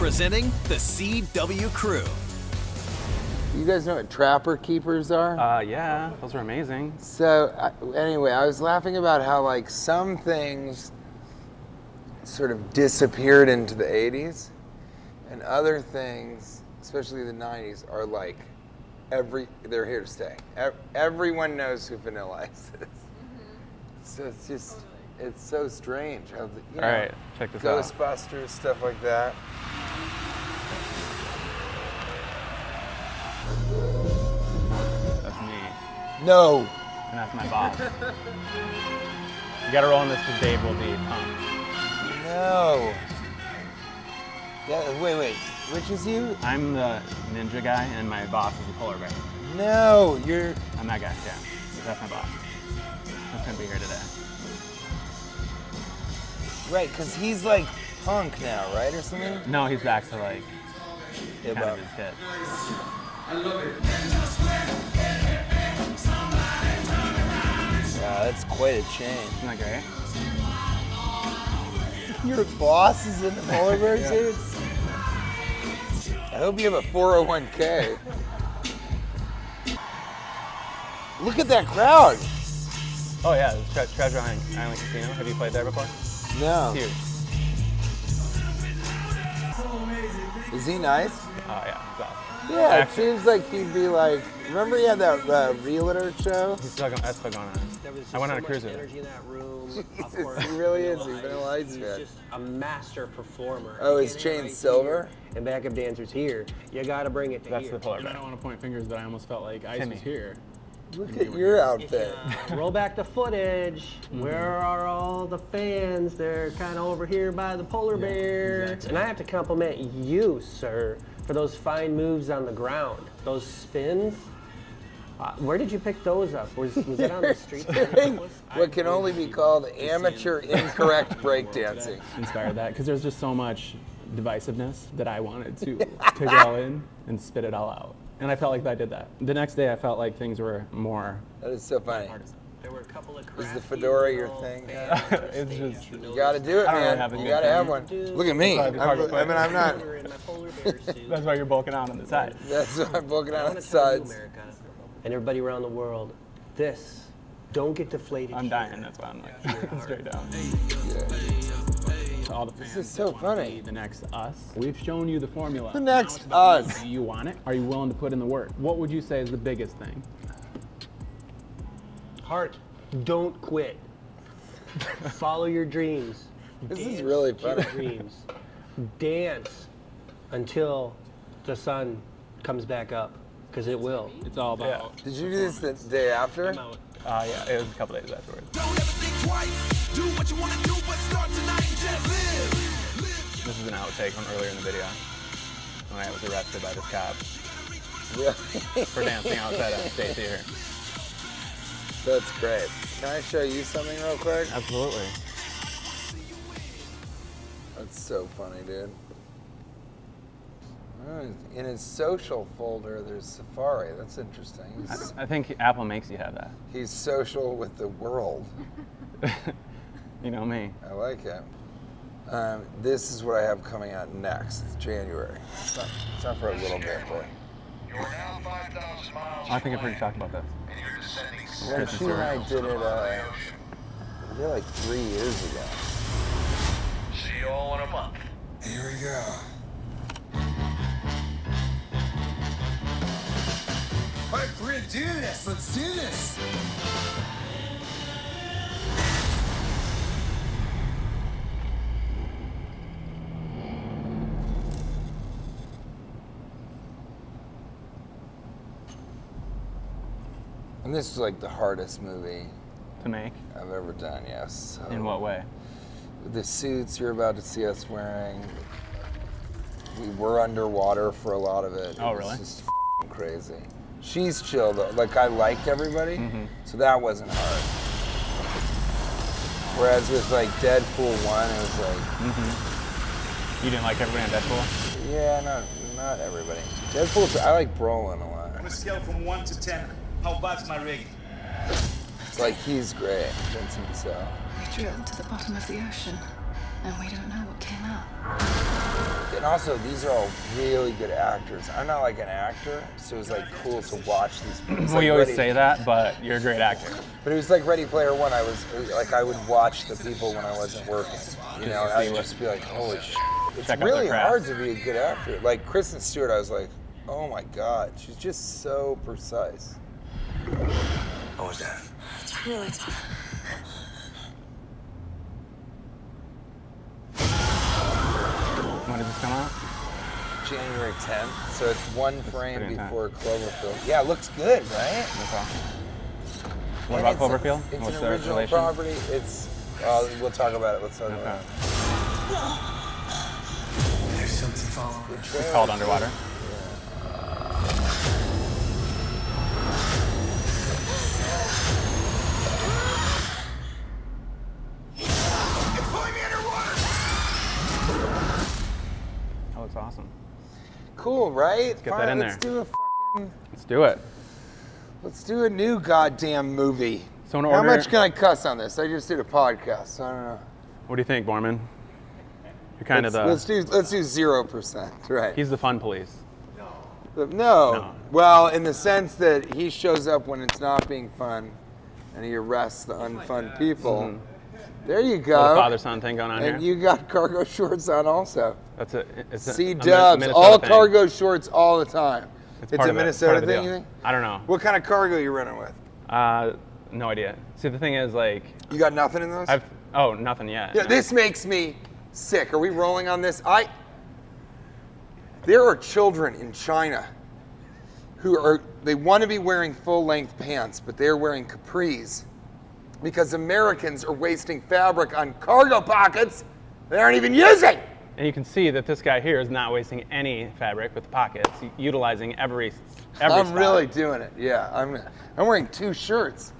Presenting the CW Crew. You guys know what trapper keepers are? Yeah, those are amazing. So, anyway, I was laughing about how, like, some things sort of disappeared into the 80s, and other things, especially the 90s, are like, they're here to stay. Everyone knows who Vanilla Ice is. So it's just, it's so strange how, you know, All right, check this out. Ghostbusters, stuff like that. That's me, No. and that's my boss. You gotta roll on this because Dave will be pumped. No. Yeah, wait. Which is you? I'm the ninja guy, and my boss is the polar bear. No, you're... I'm that guy, yeah. That's my boss. I couldn't be here today. Right, because he's like punk now, right, or something? No, he's back to like Yeah, kind but of his hit. yeah, that's quite a change. Isn't that great? Your boss is in the polar bear suit? I hope you have a 401k. Look at that crowd. Oh yeah, it's Treasure Island Casino. Have you played there before? No. It's huge. Is he nice? Oh yeah, it's awesome. Yeah, it Actually, seems like he'd be like, remember he had that realtor show? that's still going on. I went on a cruise with him. energy in that room. Of Jesus, course, he really is. He's Vanilla Vanilla Ice, Ice he's fan. just a master performer. Oh, You his can't have chain's ice silver? here And backup dancers here. You gotta bring it to That's here. the polar And I bear. don't want to point fingers, but I almost felt like Ice Timmy. was here. Look at your If outfit. you roll back the footage. Where are all the fans? They're kind of over here by the polar bear. exactly. And I have to compliment you, sir, for those fine moves on the ground. Those spins. Where did you pick those up? Was that on the street? What can only be called amateur incorrect breakdancing. Inspired that because there's just so much divisiveness that I wanted to go in and spit it all out. And I felt like I did that. The next day I felt like things were more That is so funny. partisan. There were a couple of Is the crafty fedora your little thing? fans on the It's stage. just- You gotta do it, I don't really man. have a You good gotta have thing. one. Look at me. Probably hard to I mean, I'm not. We were in my polar bear suit. That's why you're bulking out on the side. That's why I'm looking I out want the to tell you, sides. America, and everybody around the world, this, don't get deflated. I'm here. dying, that's why I'm like straight down. To all the fans is so that wanna funny. be the next us. We've shown you the formula. The next Now it's about us. you. Do you want it? Are you willing to put in the work? What would you say is the biggest thing? Heart, don't quit. Follow your dreams. This is Dance really to your funny. dreams. Dance until the sun comes back up, because it will. It's all about Did you do this the day after? I'm out. Yeah, it was a couple days afterwards. Don't ever think twice. Do what you want to do, but start tonight and just live. This is an outtake from earlier in the video when I was arrested by this cop Really? for dancing outside a state theater. That's great. Can I show you something real quick? Absolutely. That's so funny, dude. Oh, in his social folder, there's Safari. That's interesting. I think Apple makes you have that. He's social with the world. You know me. I like it. This is what I have coming out next, January. It's not for a little bit, but. You're now 5,000 miles I think I've heard you talk about this. and you're descending When she and I did it, we did it like 3 years ago. See you all in a month. Here we go. All right, we're gonna do this. Let's do this. And this is like the hardest movie To make? I've ever done, yes. So In what way? the suits you're about to see us wearing, we were underwater for a lot of it. Oh, It was really? just f***ing crazy. She's chill though. Like I liked everybody, Mm-hmm. so that wasn't hard. Whereas with like Deadpool 1, it was like, You didn't like everybody on Deadpool? yeah, not everybody. Deadpool, I like Brolin a lot. On a scale from 1 to 10, how bad's my rig? It's like he's great, Vincent Cassell. We drilled to the bottom of the ocean, and we don't know what came up. Get and also these are all really good actors. I'm not like an actor, so it was like cool to watch these people. Well, you always say that, but you're a great actor. But it was like Ready Player One. I would watch the people when I wasn't working. You know, I would just be like, holy shit. It's Check out really their craft. hard to be a good actor. Like Kristen Stewart, I was like, oh my God, she's just so precise. How was that? It's really tough. When did this come out? January 10th, so it's one frame pretty intense. before Cloverfield. Yeah, it looks good, right? That's awesome. What And about it's Cloverfield? It's What's an their original relation? property. It's. We'll talk about it. Let's talk about it. There's something following. It's called Underwater. It's pulling me underwater! That looks awesome. Cool, right? get that in Let's there. do a fucking. Let's do it. Let's do a new goddamn movie. So in How order- much can I cuss on this? I just did a podcast, so I don't know. What do you think, Borman? You're kind of the. Let's do 0%, right? He's the fun police. No. Well, in the sense that he shows up when it's not being fun, and he arrests the unfun people. There you go. Little father-son thing going on And here. you got cargo shorts on also. That's it. It's a C-dubs, Minnesota all thing. cargo shorts all the time. It's part a of it. Minnesota Part of the thing, deal. you think? I don't know. What kind of cargo you running with? No idea. See, the thing is, like, You got nothing in those? nothing yet. Yeah, no. this makes me sick. Are we rolling on this? There are children in China they want to be wearing full-length pants, but they're wearing capris because Americans are wasting fabric on cargo pockets they aren't even using. And you can see that this guy here is not wasting any fabric with the pockets, utilizing every I'm spot. really doing it. Yeah, I'm wearing 2 shirts.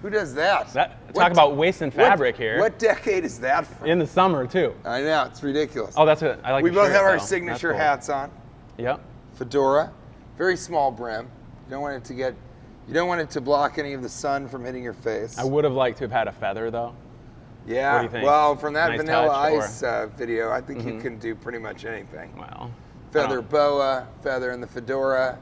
Who does that? Talk about wasting fabric here. What decade is that from? In the summer too. I know, it's ridiculous. Oh, that's it. I like. We the both shirt, have our though. signature That's cool. hats on. Yep. Fedora, very small brim. You don't want it to block any of the sun from hitting your face. I would have liked to have had a feather though. Yeah. What do you think? Well, from that Nice Vanilla touch, or- Ice video, I think you can do pretty much anything. Well, Feather boa, feather in the fedora,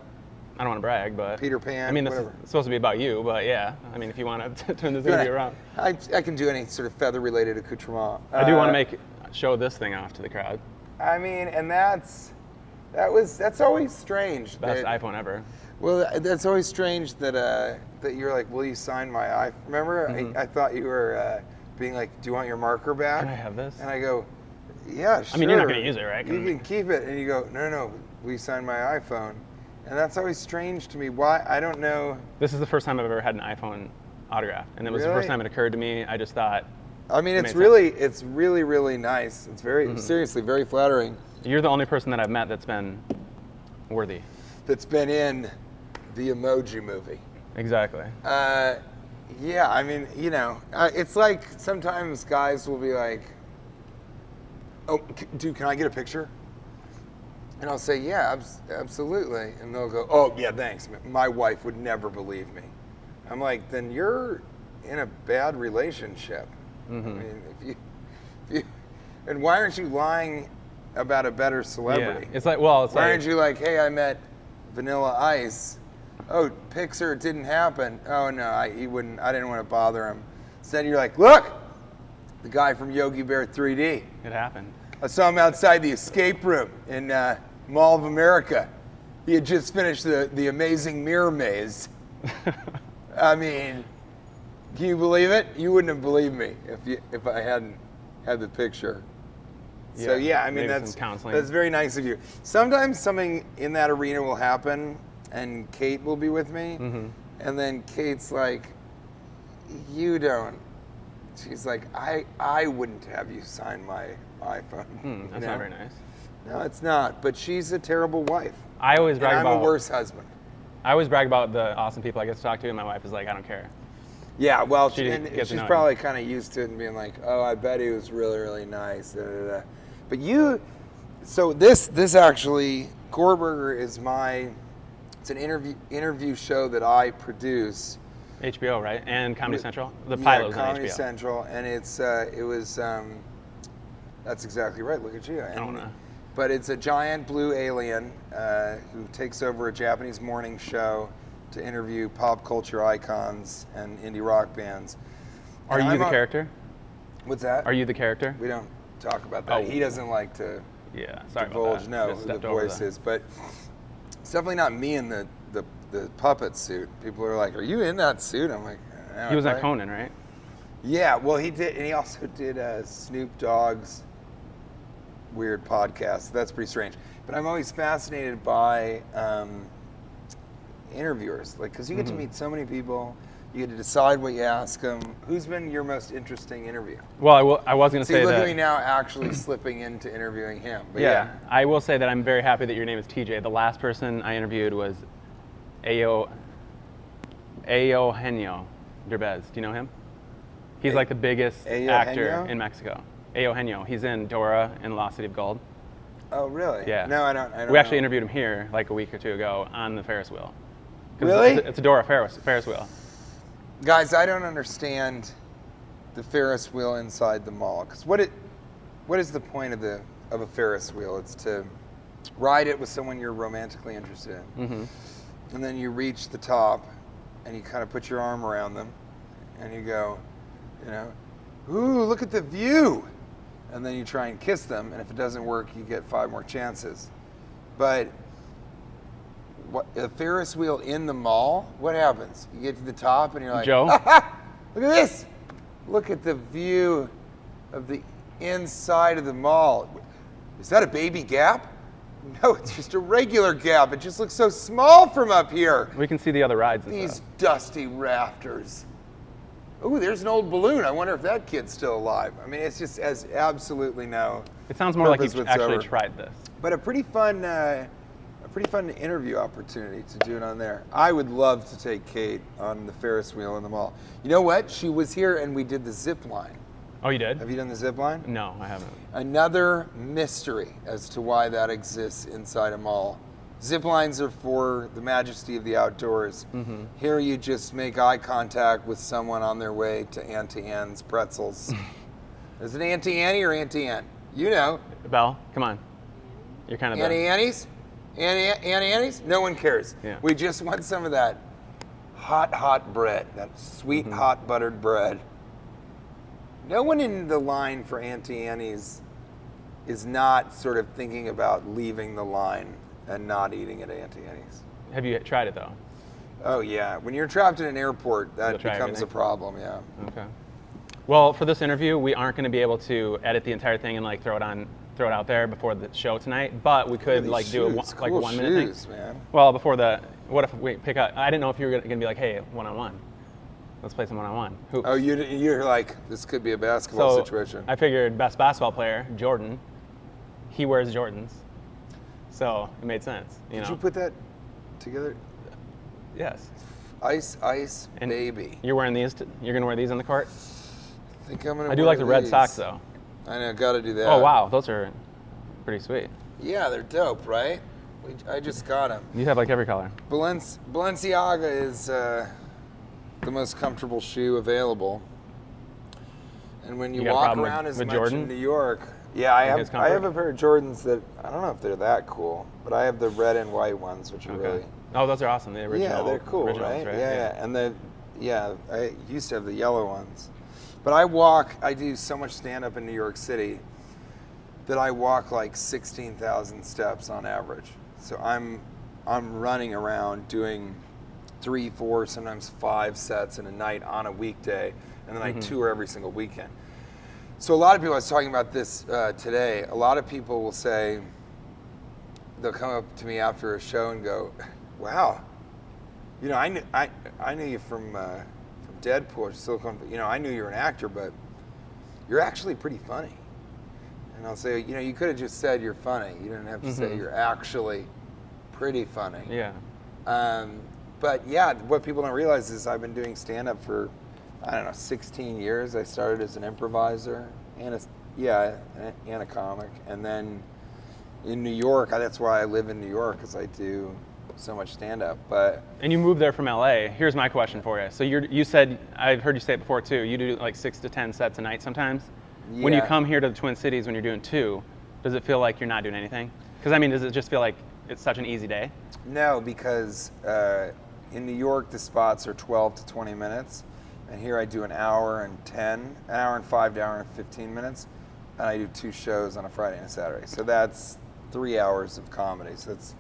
I don't want to brag, but Peter Pan, I mean, this whatever. is supposed to be about you, but yeah. I mean, if you want to turn this interview around, I can do any sort of feather-related accoutrement. I do want to show this thing off to the crowd. I mean, and that's always strange. Best that- iPhone ever. Well, that's always strange that you're like, will you sign my iPhone? Remember, I thought you were being like, do you want your marker back? Can I have this? And I go, yeah, sure. I mean, you're not gonna use it, right? You can keep it. And you go, no, will you sign my iPhone? And that's always strange to me. Why? I don't know. This is the first time I've ever had an iPhone autograph, and it was the Really? first time it occurred to me. I just thought, I mean, it's Amazing. really, really nice. It's very, seriously, very flattering. you're the only person that I've met that's been worthy. That's been in the Emoji Movie. Exactly. Yeah, I mean, it's like sometimes guys will be like, oh, dude, can I get a picture? And I'll say, yeah, absolutely. And they'll go, oh, yeah, thanks. My wife would never believe me. I'm like, then you're in a bad relationship. I mean, if you, and why aren't you lying about a better celebrity? Yeah. It's like, well, it's Why like, aren't you like, hey, I met Vanilla Ice. Oh, Pixar, it didn't happen. Oh no, I didn't want to bother him. Instead, you're like, look, the guy from Yogi Bear 3D. it happened. I saw him outside the escape room in Mall of America. He had just finished the amazing mirror maze. I mean, can you believe it? You wouldn't have believed me if I hadn't had the picture. So yeah, I mean, maybe some that's counseling. very nice of you. Sometimes something in that arena will happen, and Kate will be with me, and then Kate's like, you don't. She's like, I wouldn't have you sign my iPhone. That's not very nice. No, it's not. But she's a terrible wife. I always And brag I'm about. a worse husband. I always brag about the awesome people I get to talk to, and my wife is like, I don't care. Yeah, well, She and gets to she's know probably kind of used to it and being like, oh, I bet he was really, really nice. Da, da, da. But so this actually, Goreburger is it's an interview show that I produce. HBO, right? And Comedy Central. The Yeah, pilot was on Comedy HBO. Central, and that's exactly right. Look at you. I don't know. but it's a giant blue alien who takes over a Japanese morning show to interview pop culture icons and indie rock bands. Are you the character? What's that? Are you the character? We don't talk about that. Oh. He doesn't like to Yeah, sorry divulge, about that. no, Just who the stepped over voice the- is. But it's definitely not me in the puppet suit. People are like, are you in that suit? I'm like, He was on right? Conan, right? Yeah, well, he did, and he also did Snoop Dogg's weird podcast. That's pretty strange. But I'm always fascinated by interviewers, like, because you get to meet so many people. You get to decide what you ask them. Who's been your most interesting interview? Well, I was going to See, say look that. at me now, actually slipping into interviewing him. But Yeah, I will say that I'm very happy that your name is TJ. The last person I interviewed was Eugenio Derbez. Do you know him? He's like the biggest actor Eugenio? in Mexico. Eugenio. He's in Dora and Lost City of Gold. Oh, really? Yeah. No, I don't. We actually know. interviewed him here like a week or two ago on the Ferris wheel. 'Cause Really? It's a Dora Ferris wheel. Guys, I don't understand the Ferris wheel inside the mall. Because what is the point of a Ferris wheel? It's to ride it with someone you're romantically interested in, and then you reach the top, and you kind of put your arm around them, and you go, ooh, look at the view, and then you try and kiss them, and if it doesn't work, you get 5 more chances. But a Ferris wheel in the mall, what happens? You get to the top and you're like, Joe? look at this. Look at the view of the inside of the mall. Is that a baby gap? No, it's just a regular gap. It just looks so small from up here. We can see the other rides and These stuff. dusty rafters. Ooh, there's an old balloon. I wonder if that kid's still alive. I mean, it's just has absolutely no It sounds more like purpose you actually whatsoever. tried this. But a pretty fun interview opportunity to do it on there. I would love to take Kate on the Ferris wheel in the mall. You know what? She was here and we did the zip line. Oh, you did? Have you done the zip line? No, I haven't. Another mystery as to why that exists inside a mall. Zip lines are for the majesty of the outdoors. Here you just make eye contact with someone on their way to Auntie Anne's pretzels. Is it Auntie Annie or Auntie Anne? You know. Belle, come on. You're kind of Auntie Annie's? Auntie Annie's? No one cares. Yeah. We just want some of that hot bread, that sweet, hot buttered bread. No one in the line for Auntie Annie's is not sort of thinking about leaving the line and not eating at Auntie Annie's. Have you tried it though? Oh yeah, when you're trapped in an airport, that You'll try becomes everything? a problem, yeah. Okay. Well, for this interview, we aren't going to be able to edit the entire thing and like throw it out there before the show tonight. But we could These like do a shoes, like cool 1 minute shoes, thing. man. Well, before the what if we pick up? I didn't know if you were going to be like, hey, 1-on-1. Let's play some 1-on-1 hoops. Oh, you're like, this could be a basketball so situation. I figured best basketball player, Jordan. He wears Jordans, so it made sense. You Did know. you put that together? Yes. Ice, And baby. You're wearing these. You're going to wear these on the court. I think I'm gonna I do wear like the red these. socks though. I know, gotta do that. Oh wow, those are pretty sweet. Yeah, they're dope, right? I just got them. You have like every color. Balenciaga is the most comfortable shoe available. And when you You got a walk problem around with as much Jordan? in New York, yeah, I his have a comfort? pair of Jordans that I don't know if they're that cool, but I have the red and white ones, which are really Oh, those are awesome. The original. yeah, they're cool, originals, right? Yeah, and I used to have the yellow ones. But I do so much stand-up in New York City that I walk like 16,000 steps on average. So I'm running around doing 3, 4, sometimes 5 sets in a night on a weekday, and then I tour every single weekend. So a lot of people, I was talking about this today, a lot of people will say, they'll come up to me after a show and go, wow, you know, I knew you from Deadpool, Silicon, you know, I knew you were an actor, but you're actually pretty funny. And I'll say, you know, you could have just said you're funny. You didn't have to say you're actually pretty funny. Yeah. But yeah, what people don't realize is I've been doing stand-up for, I don't know, 16 years. I started as an improviser and a comic. And then in New York, that's why I live in New York, because I do so much stand-up. And you moved there from LA. Here's my question for you. So you said, I've heard you say it before too, you do like 6 to 10 sets a night sometimes. When you Yeah. come here to the Twin Cities when you're doing 2, Does it feel like you're not doing anything? Because I mean, does it just feel like it's such an easy day? No, because in New York the spots are 12 to 20 minutes, and here I do an hour and 5 to hour and 15 minutes, and I do 2 shows on a Friday and a Saturday. So that's 3 hours of comedy. So that's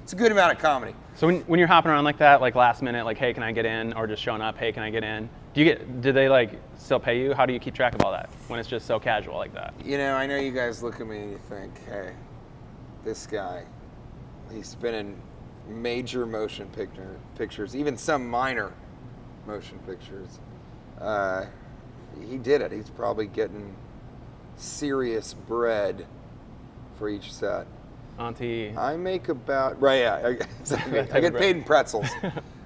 it's a good amount of comedy. So when you're hopping around like that, like last minute, like, hey, can I get in? Or just showing up, hey, can I get in? Do they like still pay you? How do you keep track of all that when it's just so casual like that? I know you guys look at me and you think, hey, this guy, he's been in major motion pictures, even some minor motion pictures. He did it. He's probably getting serious bread for each set. Auntie. I make about exactly. I get paid in pretzels.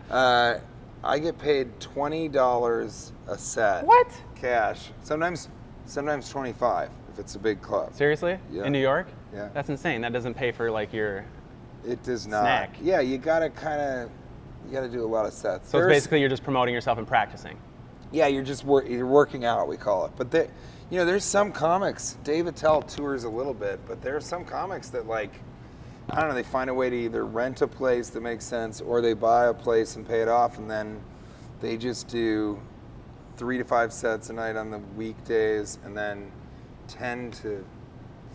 I get paid $20 a set. What? Cash. Sometimes 25 if it's a big club. Seriously? Yeah. In New York? Yeah. That's insane. That doesn't pay for like your. It does not. Snack. Yeah, you gotta do a lot of sets. So it's basically you're just promoting yourself and practicing. Yeah, you're working out, we call it. But there's some comics. Dave Attell tours a little bit, but there are some comics that I don't know, they find a way to either rent a place that makes sense or they buy a place and pay it off, and then they just do 3 to 5 sets a night on the weekdays and then 10 to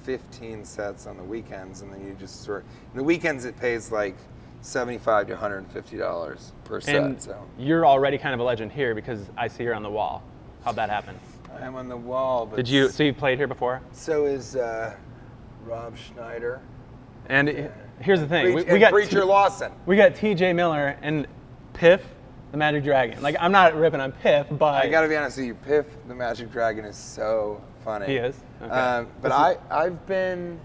15 sets on the weekends, and then you just the weekends it pays like $75 to $150 per set. And so you're already kind of a legend here because I see you're on the wall. How'd that happen? I'm on the wall. But So you played here before? So is Rob Schneider. And here's the thing. We and got Preacher Lawson. We got TJ Miller and Piff, the Magic Dragon. Like, I'm not ripping on Piff, but I gotta be honest with you, Piff, the Magic Dragon, is so funny. He is? Okay. But I've been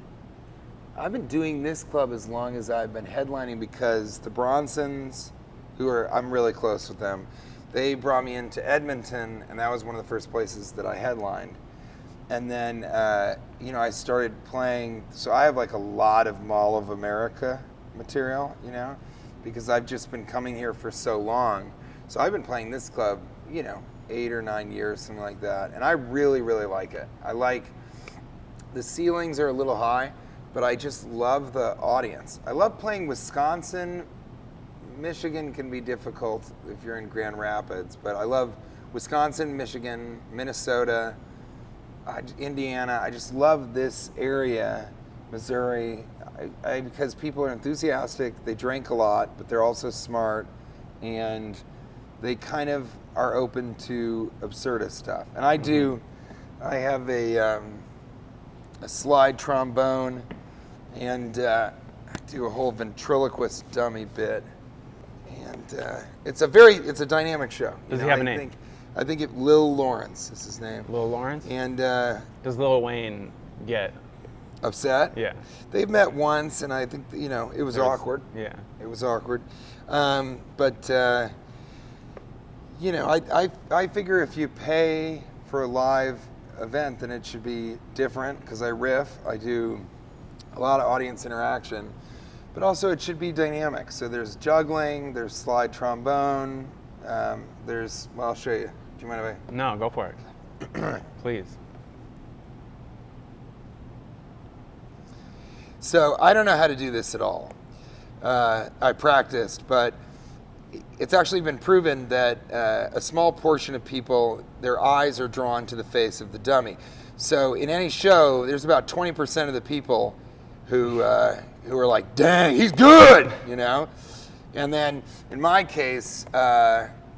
doing this club as long as I've been headlining because the Bronsons, I'm really close with them, they brought me into Edmonton, and that was one of the first places that I headlined. And then, I started playing, so I have like a lot of Mall of America material, because I've just been coming here for so long. So I've been playing this club, 8 or 9 years, something like that. And I really, really like it. The ceilings are a little high, but I just love the audience. I love playing Wisconsin. Michigan can be difficult if you're in Grand Rapids, but I love Wisconsin, Michigan, Minnesota, Indiana. I just love this area, Missouri, because people are enthusiastic, they drink a lot, but they're also smart, and they kind of are open to absurdist stuff. And I have a slide trombone, and I do a whole ventriloquist dummy bit. And it's a dynamic show. Does he have a name? I think Lil Lawrence is his name. Lil Lawrence? And does Lil Wayne get upset? Yeah. They've met once, and I think it was awkward. Yeah. It was awkward, but I figure if you pay for a live event, then it should be different because I riff. I do a lot of audience interaction, but also it should be dynamic. So there's juggling, there's slide trombone, I'll show you. Do you mind if I? No, go for it. Please. So I don't know how to do this at all. I practiced, but it's actually been proven that a small portion of people, their eyes are drawn to the face of the dummy. So in any show, there's about 20% of the people who are like, dang, he's good, And then in my case,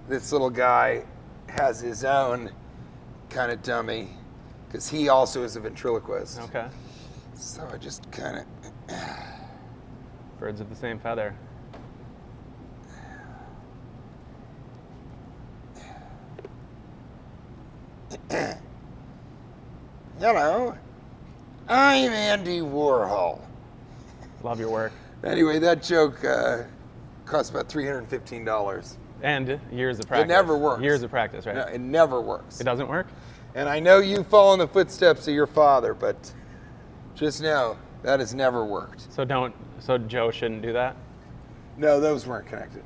this little guy has his own kind of dummy because he also is a ventriloquist. Okay. So I just kind of... Birds of the same feather. Hello, I'm Andy Warhol. Love your work. Anyway, that joke cost about $315. And years of practice. It never works. Years of practice, right? No, it never works. It doesn't work? And I know you follow in the footsteps of your father, but just know that has never worked. So Joe shouldn't do that? No, those weren't connected.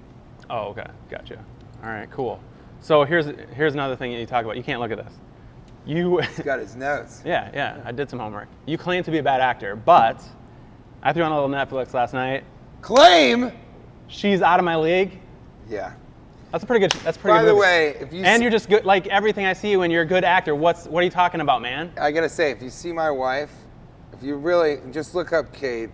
Oh, okay. Gotcha. All right, cool. So here's another thing that you talk about. You can't look at this. He's got his notes. Yeah, I did some homework. You claim to be a bad actor, but I threw on a little Netflix last night. Claim? She's Out of My League. Yeah. That's pretty good. By good the movie. way, if you and you're just good, like everything I see you, and you're a good actor. What are you talking about, man? I gotta say, if you see my wife, if you really just look up Kate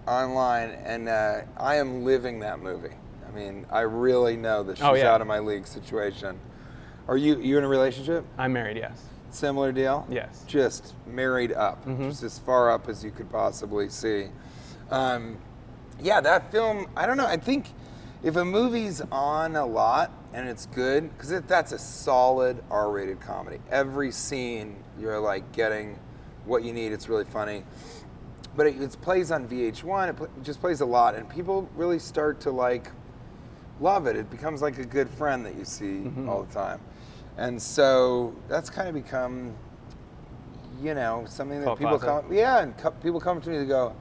online, and I am living that movie. I mean, I really know that she's out of my league situation. Are you in a relationship? I'm married, yes. Similar deal? Yes. Just married up, just as far up as you could possibly see. Yeah, that film, I don't know, I think if a movie's on a lot and it's good, because that's a solid R-rated comedy. Every scene, you're like getting what you need, it's really funny. But it plays on VH1, it just plays a lot, and people really start to like love it. It becomes like a good friend that you see all the time. And so that's kind of become, something that people people come to me to go,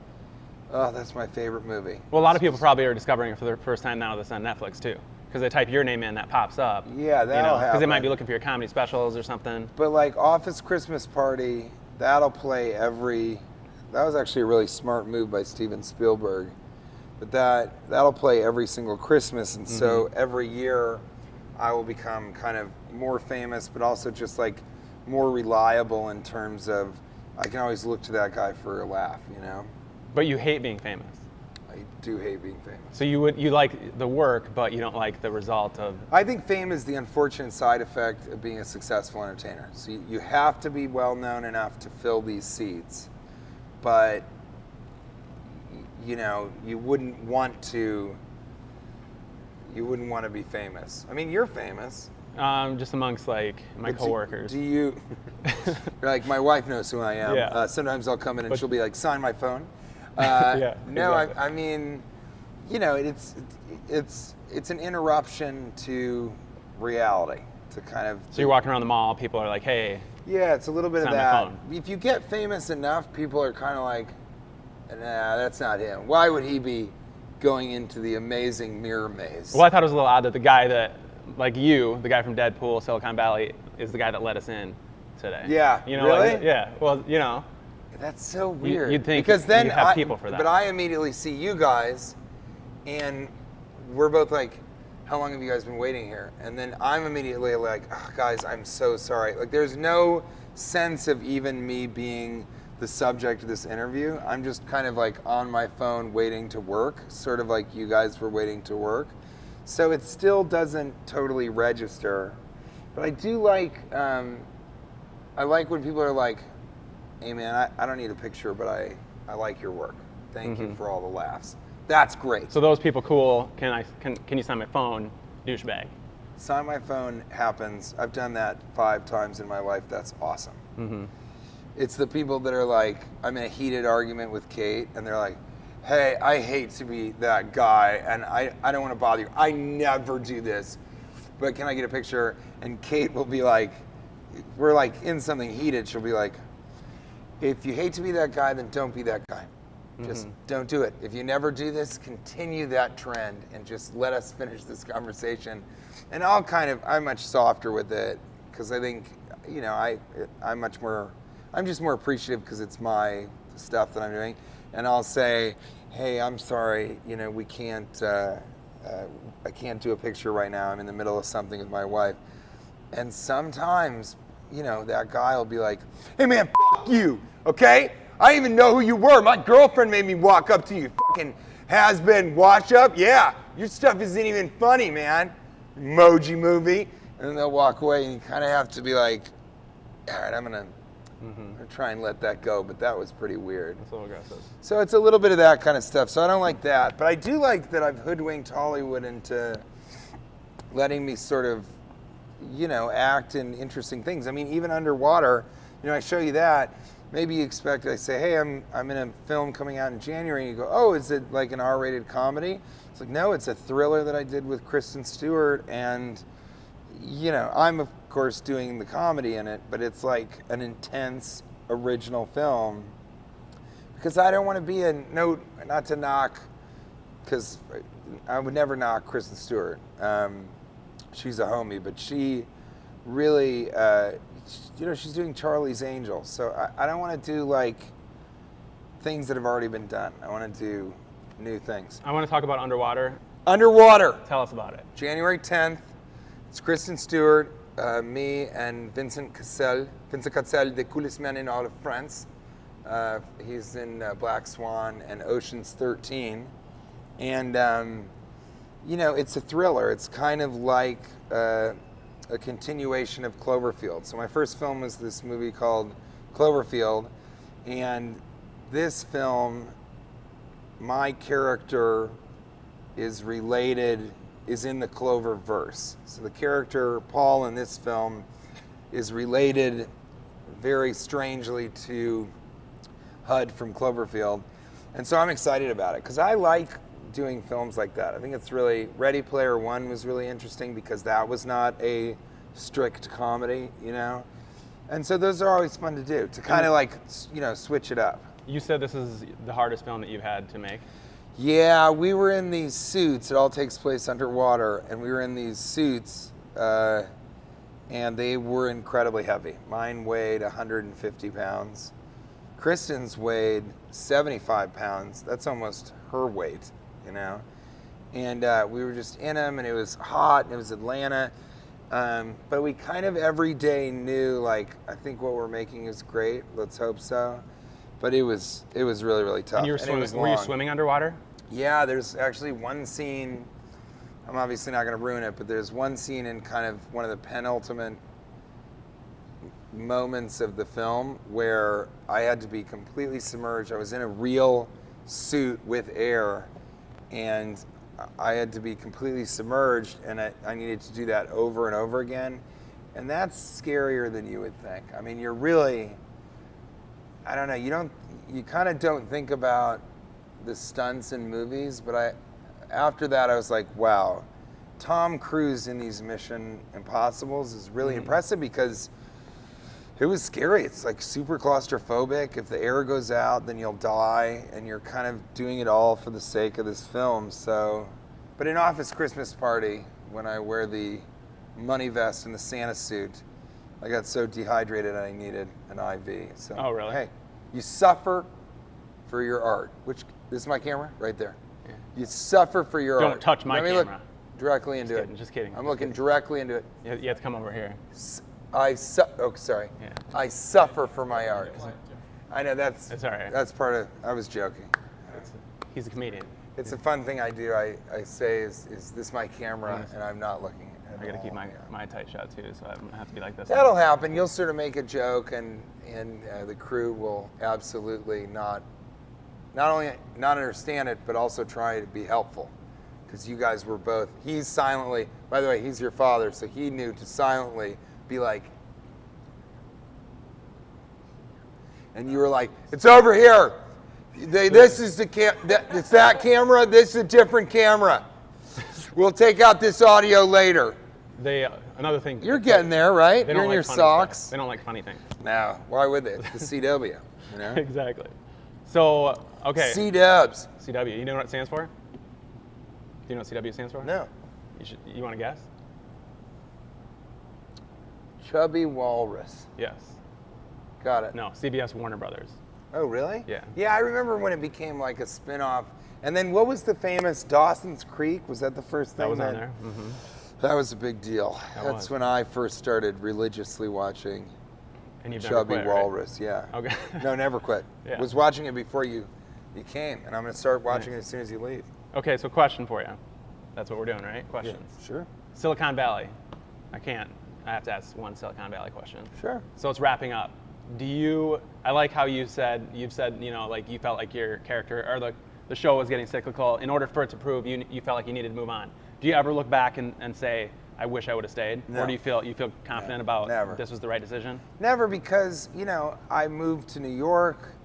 oh, that's my favorite movie. Well, a lot of people probably are discovering it for the first time now that's on Netflix too, because they type your name in, that pops up. Yeah, that'll happen. Because they might be looking for your comedy specials or something. But like Office Christmas Party, that'll play that was actually a really smart move by Steven Spielberg. But that'll play every single Christmas, and so every year I will become kind of more famous, but also just like more reliable in terms of I can always look to that guy for a laugh, But you hate being famous. I do hate being famous. So you like the work, but you don't like the result of. I think fame is the unfortunate side effect of being a successful entertainer. So you have to be well known enough to fill these seats, but you wouldn't want to be famous. I mean, you're famous. Just amongst like my coworkers. Do you? Like my wife knows who I am. Yeah. Sometimes I'll come in and she'll be like, "Sign my phone." Yeah. No, exactly. I mean, it's an interruption to reality. To kind of. So you're walking around the mall, people are like, "Hey." Yeah, it's a little bit of Sign my that. phone. If you get famous enough, people are kind of like, "Nah, that's not him. Why would he be going into the amazing mirror maze?" Well, I thought it was a little odd that the guy that, like you, the guy from Deadpool, Silicon Valley, is the guy that let us in today. Yeah, Really? really? Yeah. Well, That's so weird. You'd think because then you have people for that. But I immediately see you guys, and we're both like, "How long have you guys been waiting here?" And then I'm immediately like, "Oh, guys, I'm so sorry." Like, there's no sense of even me being the subject of this interview. I'm just kind of like on my phone waiting to work, sort of like you guys were waiting to work. So it still doesn't totally register. But I do like, I like when people are like, "Hey man, I don't need a picture, but I like your work. Thank you for all the laughs." That's great. So those people, cool. Can you sign my phone, douchebag? Sign my phone happens. I've done that 5 times in my life. That's awesome. It's the people that are like, I'm in a heated argument with Kate, and they're like, "Hey, I hate to be that guy, and I don't want to bother you. I never do this, but can I get a picture?" And Kate will be like, we're like in something heated. She'll be like, "If you hate to be that guy, then don't be that guy. Just don't do it. If you never do this, continue that trend and just let us finish this conversation." And I'm much softer with it because I think, I'm just more appreciative because it's my stuff that I'm doing. And I'll say, "Hey, I'm sorry, we can't, I can't do a picture right now. I'm in the middle of something with my wife." And sometimes, that guy will be like, "Hey man, fuck you, okay? I didn't even know who you were. My girlfriend made me walk up to you, fucking has-been wash up. Yeah, your stuff isn't even funny, man. Emoji movie." And then they'll walk away, and you kind of have to be like, "All right, I'm gonna try and let that go." But that was pretty weird. That's a little aggressive. So it's a little bit of that kind of stuff. So I don't like that. But I do like that I've hoodwinked Hollywood into letting me sort of, act in interesting things. I mean, even underwater, I show you that. Maybe you expect, I say, "Hey, I'm in a film coming out in January," and you go, "Oh, is it like an R-rated comedy?" It's like, no, it's a thriller that I did with Kristen Stewart, and I'm of course doing the comedy in it, but it's like an intense original film because I don't want to be not to knock, because I would never knock Kristen Stewart. She's a homie, but she really, she's doing Charlie's Angels. So I don't want to do like things that have already been done. I want to do new things. I want to talk about Underwater. Underwater, Tell us about it. January 10th. It's Kristen Stewart, me, and Vincent Cassel the coolest man in all of France. He's in Black Swan and Ocean's 13. And, it's a thriller. It's kind of like a continuation of Cloverfield. So my first film was this movie called Cloverfield. And this film, my character is in the Cloververse. So the character, Paul, in this film is related very strangely to HUD from Cloverfield. And so I'm excited about it because I like doing films like that. I think it's really, Ready Player One was really interesting because that was not a strict comedy, And so those are always fun to do, to kind of like, switch it up. You said this is the hardest film that you've had to make. Yeah, we were in these suits. It all takes place underwater, and we were in these suits, and they were incredibly heavy. Mine weighed 150 pounds. Kristen's weighed 75 pounds. That's almost her weight, And we were just in them, and it was hot, and it was Atlanta. But we kind of every day knew, like, I think what we're making is great. Let's hope so. But it was really, really tough. And you were swimming, were you swimming underwater? Yeah, there's actually one scene, I'm obviously not going to ruin it, but there's one scene in kind of one of the penultimate moments of the film where I had to be completely submerged. I was in a real suit with air, and I had to be completely submerged, and I needed to do that over and over again. And that's scarier than you would think. I mean, you're really, I don't know, you kind of don't think about the stunts in movies, but after that I was like, wow, Tom Cruise in these Mission Impossibles is really impressive because it was scary. It's like super claustrophobic. If the air goes out, then you'll die, and you're kind of doing it all for the sake of this film. So, but in Office Christmas Party, when I wear the money vest and the Santa suit, I got so dehydrated I needed an IV. So, Oh, really? Hey, you suffer for your art. This is my camera right there. Yeah. You suffer for your art. Don't touch my Let me camera. look directly into it. Just kidding. I'm looking directly into it. You have to come over here. Sorry. Yeah. I suffer for my art. I know that's It's all right. That's part of. I was joking. He's a comedian. It's a fun thing I do. I say is this my camera, and I'm not looking. I gotta keep my tight shut too, so I don't have to be like this. That'll happen. You'll sort of make a joke, and the crew will absolutely not only not understand it, but also try to be helpful. Because you guys were both. He's silently. By the way, he's your father, so he knew to silently be like. And you were like, "It's over here. This is the it's that camera. This is a different camera. We'll take out this audio later." Another thing. You're getting there, right? They You're don't in like your funny socks. stuff. They don't like funny things. No, why would they? It's the CW, Exactly. So, okay. C-dubs. CW. You know what it stands for? Do you know what CW stands for? No. You want to guess? Chubby Walrus. Yes. Got it. No. CBS Warner Brothers. Oh, really? Yeah. Yeah, I remember when it became like a spin-off. And then what was the famous Dawson's Creek? Was that the first thing? That was on there. Mm-hmm. That was a big deal. That That's was. when I first started religiously watching And you've never Chubby quit, right? Walrus. Yeah. Okay. No, never quit. Yeah. Was watching it before you came, and I'm going to start watching it as soon as you leave. Okay, so question for you. That's what we're doing, right? Yeah, Questions. sure. Silicon Valley. I have to ask one Silicon Valley question. Sure. So it's wrapping up. I like how you've said, like you felt like your character or the show was getting cyclical. In order for it to prove, you felt like you needed to move on. Do you ever look back and say, I wish I would have stayed? No. Or do you feel confident about Never. this was the right decision? Never, because, I moved to New York.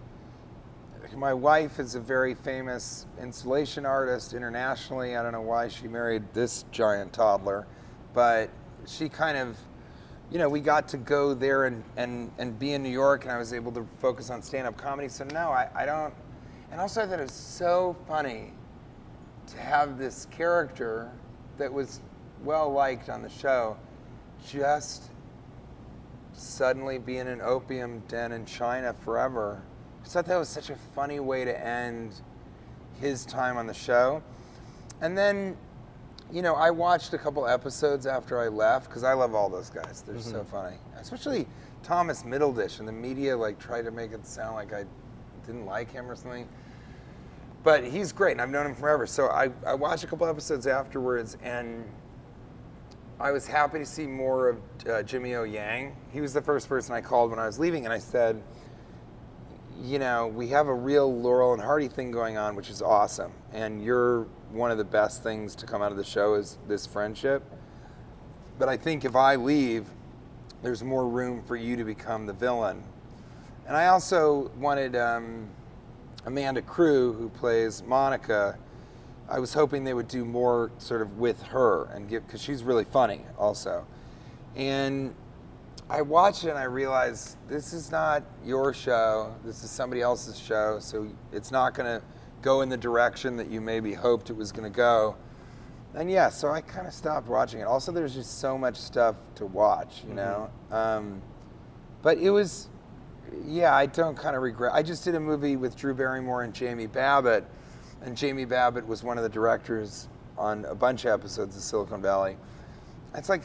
My wife is a very famous installation artist internationally. I don't know why she married this giant toddler, but she kind of, we got to go there and be in New York, and I was able to focus on stand-up comedy. So no, I don't. And also I thought it was so funny to have this character that was well-liked on the show just suddenly be in an opium den in China forever. I just thought that was such a funny way to end his time on the show. And then, you know, I watched a couple episodes after I left because I love all those guys. They're so funny. Especially Thomas Middledish, and the media like tried to make it sound like I didn't like him or something. But he's great, and I've known him forever. So I watched a couple episodes afterwards, and I was happy to see more of Jimmy O Yang. He was the first person I called when I was leaving, and I said, you know, we have a real Laurel and Hardy thing going on, which is awesome. And you're one of the best things to come out of the show is this friendship. But I think if I leave, there's more room for you to become the villain. And I also wanted Amanda Crew, who plays Monica. I was hoping they would do more sort of with her and give, because she's really funny also. And I watched it and I realized this is not your show. This is somebody else's show. So it's not going to go in the direction that you maybe hoped it was going to go. And yeah, so I kind of stopped watching it. Also, there's just so much stuff to watch, you know? But it was, yeah, I don't kind of regret. I just did a movie with Drew Barrymore and Jamie Babbitt. And Jamie Babbitt was one of the directors on a bunch of episodes of Silicon Valley. It's like,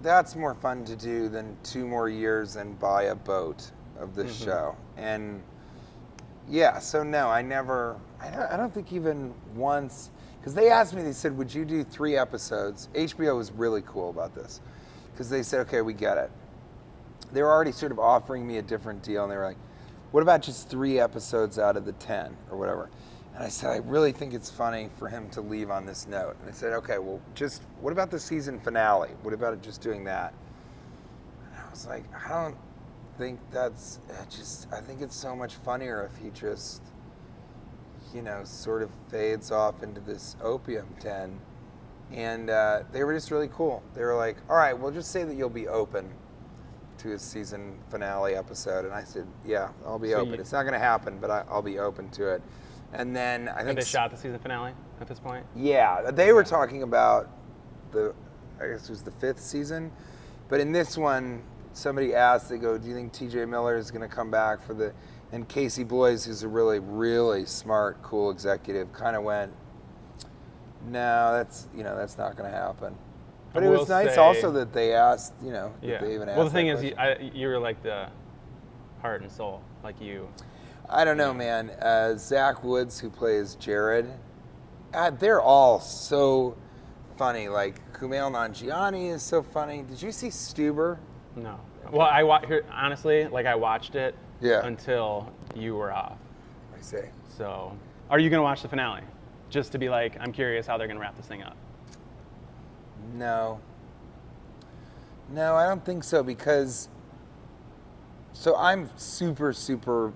that's more fun to do than 2 more years and buy a boat of this show. And yeah, so no, I don't think even once, because they asked me, they said, would you do 3 episodes? HBO was really cool about this, because they said, okay, we get it. They were already sort of offering me a different deal, and they were like, what about just 3 episodes out of the 10 or whatever? And I said, I really think it's funny for him to leave on this note. And I said, okay, well, just, what about the season finale? What about it just doing that? And I was like, I don't think that's, I think it's so much funnier if he just, you know, sort of fades off into this opium den. And they were just really cool. They were like, all right, well, just say that you'll be open to a season finale episode. And I said, yeah, I'll be open. It's not going to happen, but I'll be open to it. And then I think they shot the season finale at this point? Yeah, they were talking about I guess it was the 5th season. But in this one, somebody asked, they go, do you think TJ Miller is going to come back for the, and Casey Bloys, who's a really, really smart, cool executive, kind of went, no, that's not going to happen. But it was nice also that they asked, you know, that they even asked. Well, the thing is, you were like the heart and soul, like you. I don't know, man. Zach Woods, who plays Jared, they're all so funny. Like, Kumail Nanjiani is so funny. Did you see Stuber? No. Well, honestly, like, I watched it until you were off. I see. So, are you going to watch the finale? Just to be like, I'm curious how they're going to wrap this thing up. No, I don't think so, because, so I'm super, super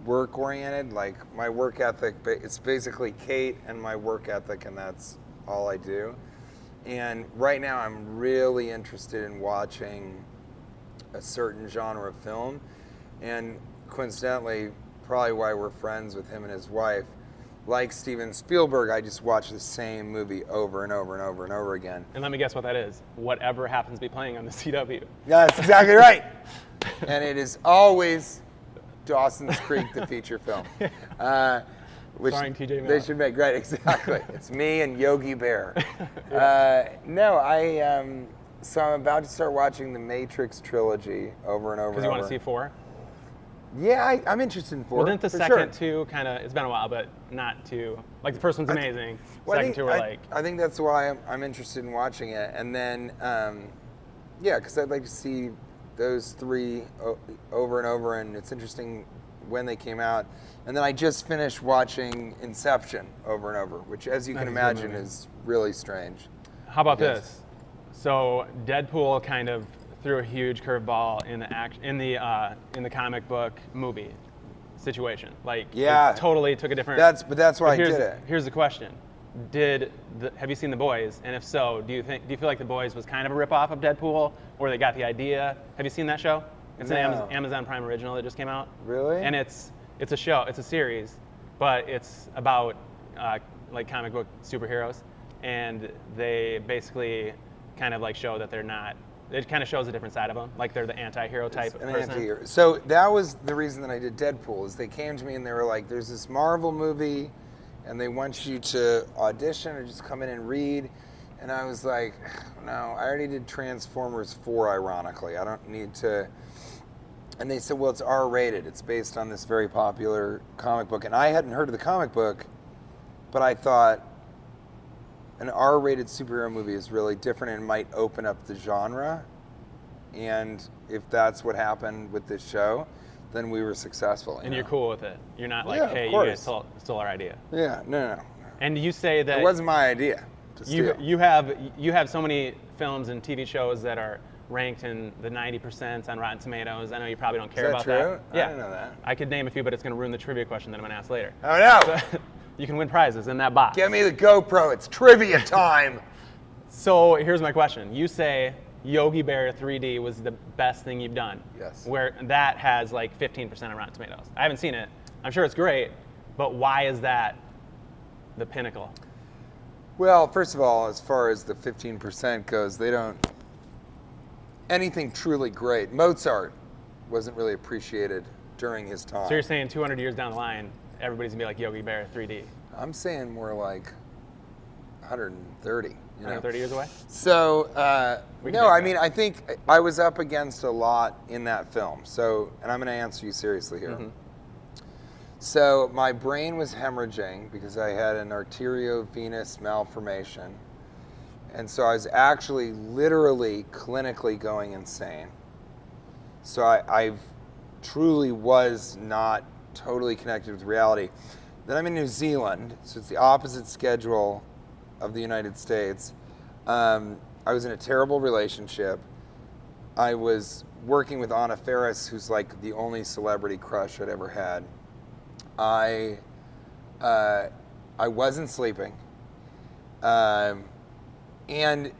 work-oriented. Like, my work ethic, it's basically Kate and my work ethic, and that's all I do. And right now I'm really interested in watching a certain genre of film, and coincidentally, probably why we're friends with him and his wife, like Steven Spielberg, I just watch the same movie over and over and over and over again. And let me guess what that is. Whatever happens to be playing on the CW. Yeah, that's exactly right. And it is always Dawson's Creek, the feature film. Which starring TJ Miller. They should make, right, exactly. It's me and Yogi Bear. So I'm about to start watching the Matrix trilogy over and over and over. Because you want to see 4? Yeah, I'm interested in 4. Well, didn't the second 2 kind of, it's been a while, but not 2. Like, the first one's amazing. Second 2 were like... I think that's why I'm interested in watching it. And then, because I'd like to see those 3 over and over, and it's interesting when they came out. And then I just finished watching Inception over and over, which, as you can imagine, is really strange. How about this? So Deadpool kind of threw a huge curveball in the comic book movie situation. Like, it totally took a different. That's why I did it. Here's the question: have you seen The Boys? And if so, do you feel like The Boys was kind of a ripoff of Deadpool, or they got the idea? Have you seen that show? It's an Amazon Prime original that just came out. Really? And it's a show. It's a series, but it's about like comic book superheroes, and they basically kind of like show that they're not It kind of shows a different side of them, like they're the anti-hero type An person. anti-hero. So that was the reason that I did Deadpool, is they came to me and they were like, there's this Marvel movie and they want you to audition or just come in and read. And I was like, no, I already did Transformers 4, ironically. I don't need to. And they said, well, it's R-rated. It's based on this very popular comic book. And I hadn't heard of the comic book, but I thought an R-rated superhero movie is really different and might open up the genre. And if that's what happened with this show, then we were successful. And you're cool with it. You're not like, Yeah, of hey, you course. guys stole our idea. Yeah, no. And you say that It wasn't my idea to steal. you have so many films and TV shows that are ranked in the 90% on Rotten Tomatoes. I know you probably don't care that about true? that. I didn't know that. I could name a few, but it's going to ruin the trivia question that I'm going to ask later. Oh, no. You can win prizes in that box. Get me the GoPro. It's trivia time. So here's my question. You say Yogi Bear 3D was the best thing you've done. Yes. Where that has like 15% on Rotten Tomatoes. I haven't seen it. I'm sure it's great, but why is that the pinnacle? Well, first of all, as far as the 15% goes, they don't. Anything truly great. Mozart wasn't really appreciated during his time. So you're saying 200 years down the line, everybody's going to be like Yogi Bear 3D. I'm saying more like 130. 130 years away? So, We can no, make I that. mean, I think I was up against a lot in that film. So, and I'm going to answer you seriously here. Mm-hmm. So, my brain was hemorrhaging because I had an arteriovenous malformation. And so I was actually literally clinically going insane. So I truly was not totally connected with reality. Then I'm in New Zealand, so it's the opposite schedule of the United States. I was in a terrible relationship. I was working with Anna Faris, who's like the only celebrity crush I'd ever had. I wasn't sleeping. And,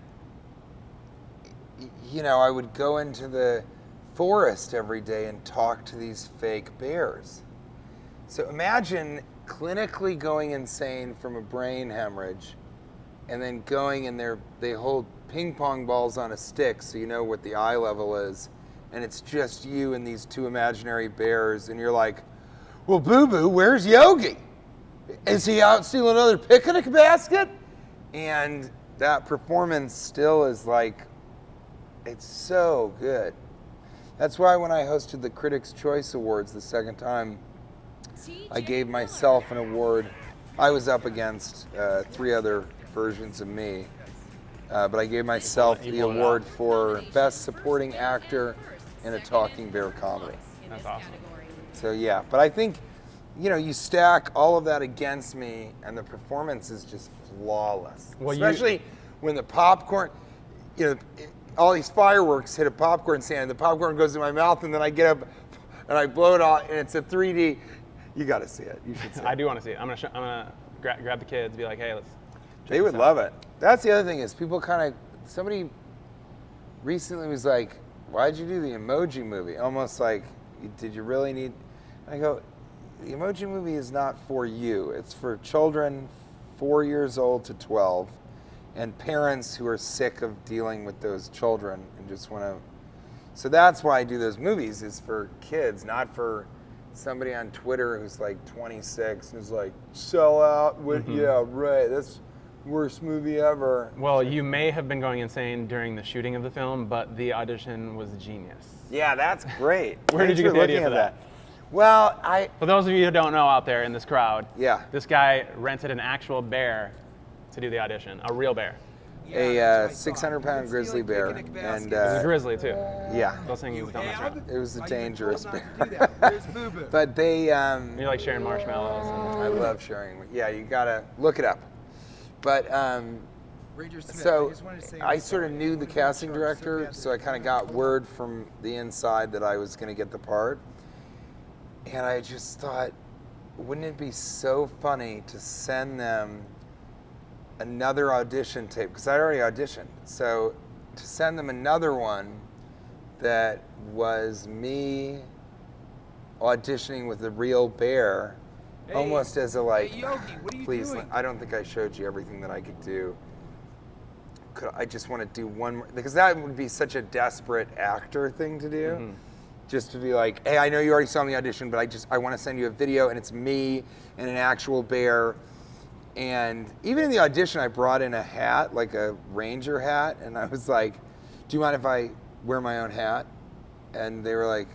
you know, I would go into the forest every day and talk to these fake bears. So imagine clinically going insane from a brain hemorrhage and then going and they hold ping pong balls on a stick so you know what the eye level is. And it's just you and these two imaginary bears. And you're like, well, Boo-Boo, where's Yogi? Is he out stealing another picnic basket? And that performance still is like, it's so good. That's why when I hosted the Critics' Choice Awards the second time, I gave myself an award. I was up against 3 other versions of me, but I gave myself the award for Best Supporting Actor in a Talking Bear Comedy. That's awesome. So yeah, but I think, you know, you stack all of that against me and the performance is just flawless. Well, especially when the popcorn, you know, all these fireworks hit a popcorn stand and the popcorn goes in my mouth and then I get up and I blow it out and it's a 3D. You got to see it. You should see it. I do want to see it. I'm gonna grab the kids, be like, hey, let's. They would love it. That's the other thing is people kind of, somebody recently was like, why'd you do the Emoji Movie? Almost like, did you really need, I go, the Emoji Movie is not for you. It's for children 4 years old to 12 and parents who are sick of dealing with those children and just want to, so that's why I do those movies, is for kids, not for somebody on Twitter who's like 26 and is like, sell out, yeah, right, that's worst movie ever. Well, you may have been going insane during the shooting of the film, but the audition was genius. Yeah, that's great. Where did you get the idea for that? Well, For those of you who don't know out there in this crowd, Yeah. this guy rented an actual bear to do the audition, a real bear. a 600-pound grizzly bear, and It was a grizzly too. yeah, Those things don't mess around. it was a dangerous bear. But they, You like sharing marshmallows. I love sharing. Yeah, you gotta look it up. But so I sort of knew the casting director, so I kind of got word from the inside that I was going to get the part. And I just thought, wouldn't it be so funny to send them another audition tape? Because I already auditioned. So to send them another one that was me auditioning with a real bear, almost as a like, Yogi, what are you please, doing? I don't think I showed you everything that I could do. I just want to do one more, because that would be such a desperate actor thing to do. Just to be like, hey, I know you already saw me audition, but I want to send you a video, and it's me and an actual bear. And even in the audition, I brought in a hat, like a ranger hat, and I was like, do you mind if I wear my own hat? And they were like,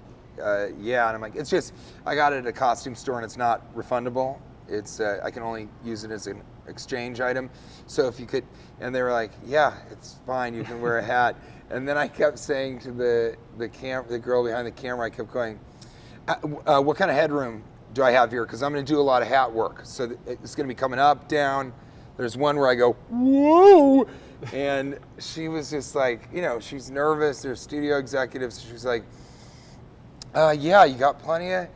yeah. And I'm like, it's just, I got it at a costume store, and it's not refundable. It's I can only use it as an exchange item. So if you could, and they were like, yeah, it's fine, you can wear a hat. And then I kept saying to the girl behind the camera, I kept going, what kind of headroom do I have here? Because I'm going to do a lot of hat work. So it's going to be coming up, down. There's one where I go, whoa. And she was just like, you know, she's nervous. There's studio executives. She was like, yeah, you got plenty of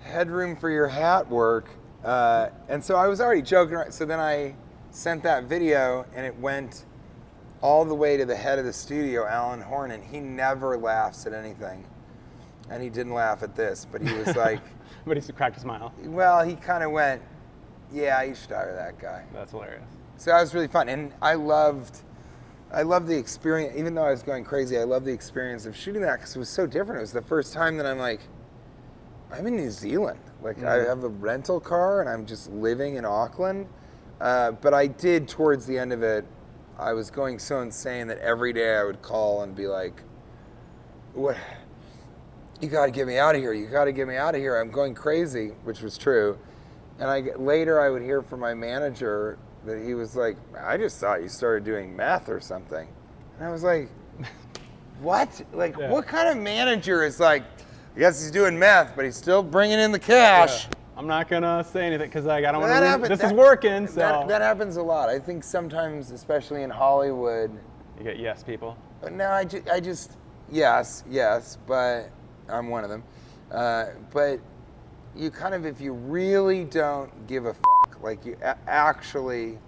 headroom for your hat work. And so I was already joking around. So then I sent that video, and it went all the way to the head of the studio, Alan Horn, and he never laughs at anything. And he didn't laugh at this, but he was like... But he cracked a smile. Well, he kind of went, yeah, you should hire that guy. That's hilarious. So that was really fun. And I loved the experience, even though I was going crazy, I loved the experience of shooting that because it was so different. It was the first time that I'm like, I'm in New Zealand. Like, I have a rental car, and I'm just living in Auckland. But I did, towards the end of it, I was going so insane that every day I would call and be like, "What? You got to get me out of here. You got to get me out of here. I'm going crazy," which was true. And later I would hear from my manager that he was like, "I just thought you started doing meth or something." And I was like, "What? Like, what kind of manager is like, I guess he's doing meth, but he's still bringing in the cash?" Yeah. I'm not gonna say anything because I don't want to. This is working, so that happens a lot. I think sometimes, especially in Hollywood, you get yes people. No, I just yes, but I'm one of them. But you kind of, if you really don't give a fuck, like you actually.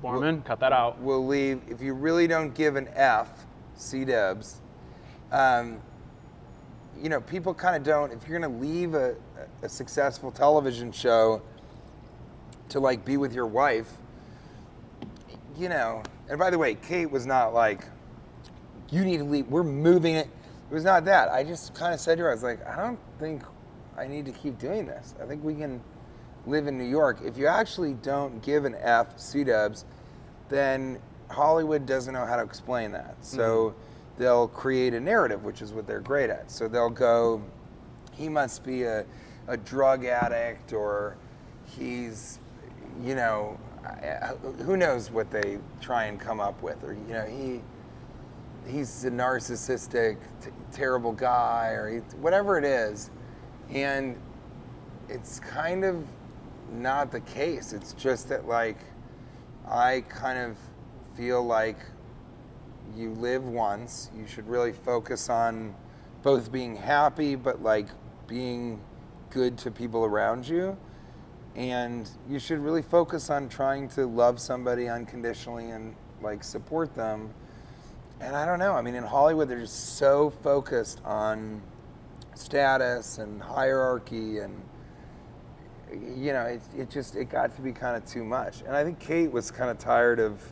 Borman, cut that out. Will leave if you really don't give an F, C-dubs. You know, people kind of don't. If you're gonna leave a successful television show to like be with your wife, you know. And by the way, Kate was not like, you need to leave. We're moving it. It was not that. I just kind of said to her, I was like, I don't think I need to keep doing this. I think we can live in New York. If you actually don't give an F, C-dubs, then Hollywood doesn't know how to explain that. So. They'll create a narrative, which is what they're great at. So they'll go, he must be a drug addict, or he's, you know, who knows what they try and come up with, or, you know, he's a narcissistic, terrible guy, or whatever it is. And it's kind of not the case. It's just that, like, I kind of feel like you live once. You should really focus on both being happy, but like being good to people around you. And you should really focus on trying to love somebody unconditionally and like support them. And I don't know, I mean, in Hollywood, they're just so focused on status and hierarchy, and you know, it got to be kind of too much. And I think Kate was kind of tired of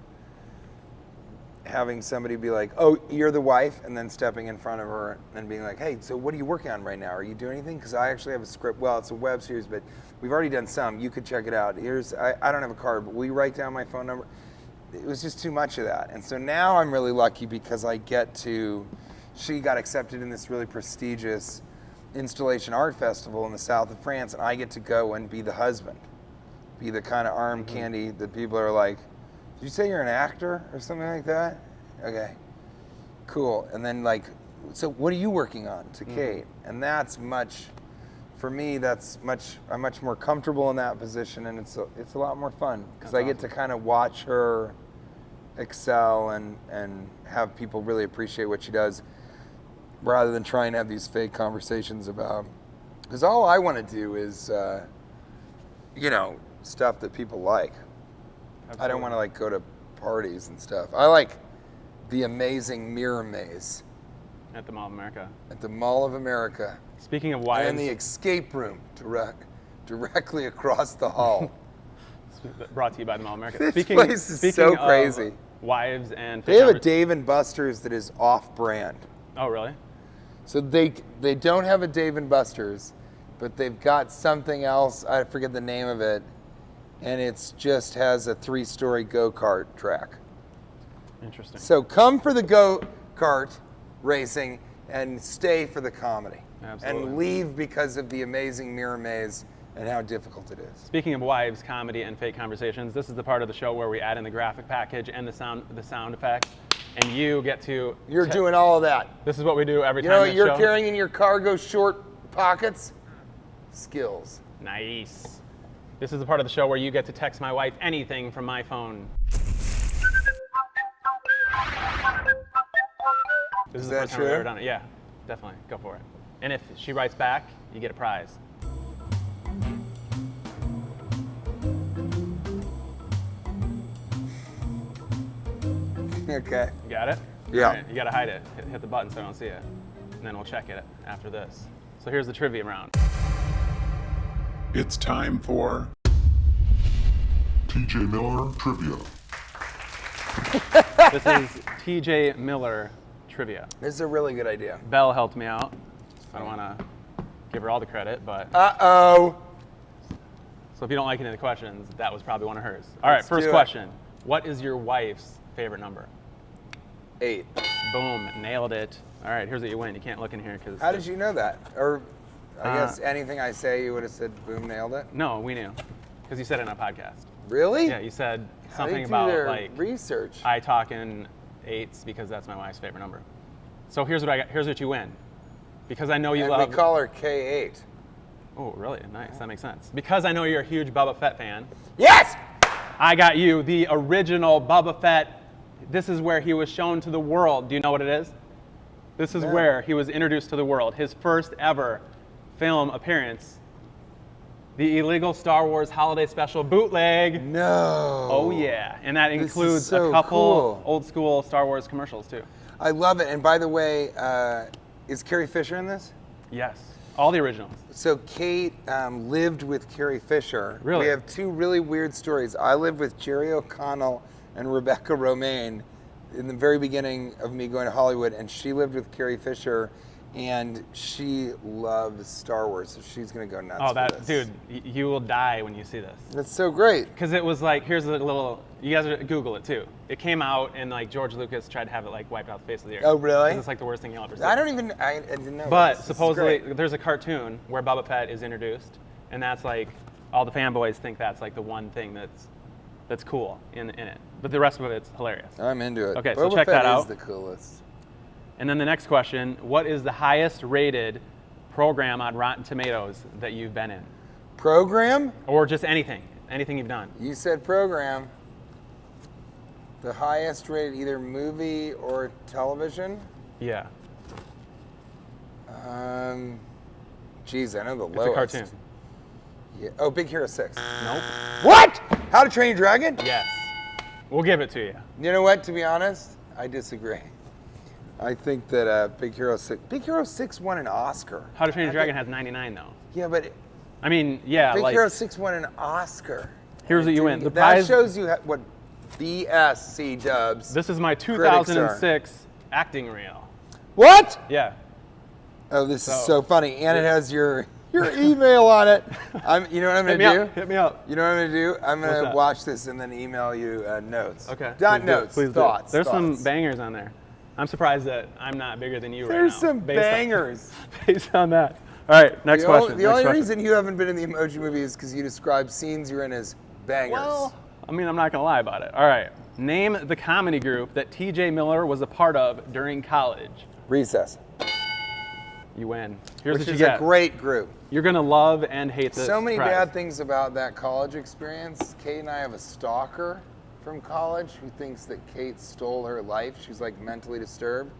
having somebody be like, "Oh, you're the wife," and then stepping in front of her and being like, "Hey, so what are you working on right now? Are you doing anything? Because I actually have a script. Well, it's a web series, but we've already done some. You could check it out. I don't have a card, but will you write down my phone number?" It was just too much of that. And so now I'm really lucky because she got accepted in this really prestigious installation art festival in the south of France, and I get to go and be the husband, be the kind of arm candy that people are like, "Did you say you're an actor or something like that?" Okay, cool. And then like, "So what are you working on?" to Kate. And that's much, for me, I'm much more comfortable in that position, and it's a lot more fun because I get to kind of watch her excel and have people really appreciate what she does, rather than trying to have these fake conversations about, because all I want to do is, you know, stuff that people like. Absolutely. I don't want to like go to parties and stuff. I like the amazing mirror maze at the Mall of America. At the Mall of America. Speaking of wives, and the escape room directly across the hall. Brought to you by the Mall of America. This place is so crazy. Wives and They have a Dave and Buster's that is off-brand. Oh, really? So they don't have a Dave and Buster's, but they've got something else. I forget the name of it, and it's just has a 3-story go-kart track. Interesting. So come for the go-kart racing and stay for the comedy. Absolutely. And leave because of the amazing mirror maze and how difficult it is. Speaking of wives, comedy, and fake conversations, this is the part of the show where we add in the graphic package and the sound effects, and you get to. You're doing all of that. This is what we do every You time. know what this you're show. carrying in your cargo short pockets? Skills. Nice. This is the part of the show where you get to text my wife anything from my phone. This is the that first time we've true? ever done it. Yeah, definitely. Go for it. And if she writes back, you get a prize. Okay. You got it? Yeah. All right, you got to hide it. Hit the button so I don't see it. And then we'll check it after this. So here's the trivia round. It's time for TJ Miller Trivia. This is TJ Miller trivia. This is a really good idea. Belle helped me out. I don't want to give her all the credit, but Uh-oh. so if you don't like any of the questions, that was probably one of hers. All right, Let's first do it. question. What is your wife's favorite number? 8. Boom, nailed it. All right, here's what you win. You can't look in here because. How did you know that? Or I guess anything I say, you would have said, boom, nailed it? No, we knew, because you said it on a podcast. Really? Yeah, you said How do something you do about their like research? I talk in 8s because that's my wife's favorite number. So here's what I got. Here's what you win, because I know you and love. we call her K8. Oh, really? Nice. That makes sense. Because I know you're a huge Boba Fett fan. Yes! I got you the original Boba Fett. This is where he was shown to the world. Do you know what it is? This is No. where he was introduced to the world. His first ever film appearance. The illegal Star Wars holiday special bootleg. No. Oh yeah, and that This is includes so a couple cool. old school Star Wars commercials too. I love it. And by the way, is Carrie Fisher in this? Yes, all the originals. So Kate lived with Carrie Fisher. Really? We have 2 really weird stories. I lived with Jerry O'Connell and Rebecca Romaine in the very beginning of me going to Hollywood, and she lived with Carrie Fisher, and she loves Star Wars, so she's gonna go nuts. Oh, for that this. dude, you will die when you see this. That's so great. Because it was like, here's a little, you guys Google it too. It came out and like George Lucas tried to have it like wiped out the face of the earth. Oh, really? 'Cause it's like the worst thing you'll ever see. I didn't know. But this. This is supposedly great. there's a cartoon where Boba Fett is introduced, and that's like, all the fanboys think that's like the one thing that's cool in it. But the rest of it's hilarious. I'm into it. Okay, so Boba check Fett that out. is the coolest. And then the next question, what is the highest rated program on Rotten Tomatoes that you've been in? Program? Or just anything you've done. You said program. The highest rated either movie or television? Yeah, Geez, I know the it's lowest. a cartoon. Yeah. Oh, Big Hero 6. Nope. What? How to Train Your Dragon? Yes. We'll give it to you. You know what? To be honest, I disagree. I think that Big Hero 6 won an Oscar. How to Train Your Dragon has 99 though. Yeah, but I mean, yeah, Big like Hero 6 won an Oscar. here's what you win. The That prize. shows you what BSC dubs. This is my critics are. 2006 acting reel. What? Yeah. Oh, this is so funny, and it has your email on it. You know what I'm Hit gonna me do? up. Hit me up. You know what I'm gonna do? I'm What's gonna that? watch this and then email you notes. Okay. Not Please do it. notes. Please do it. Thoughts. There's thoughts. some bangers on there. I'm surprised that I'm not bigger than you There's right now. some bangers. Based on that. All right, next The question. only next question. reason you haven't been in the Emoji Movie is because you describe scenes you're in as bangers. Well, I mean, I'm not gonna lie about it. All right. Name the comedy group that TJ Miller was a part of during college. Recess, You win. Here's which what you is get. a great group. You're gonna love and hate this. So many prize. bad things about that college experience. Kate and I have a stalker from college who thinks that Kate stole her life. She's like mentally disturbed.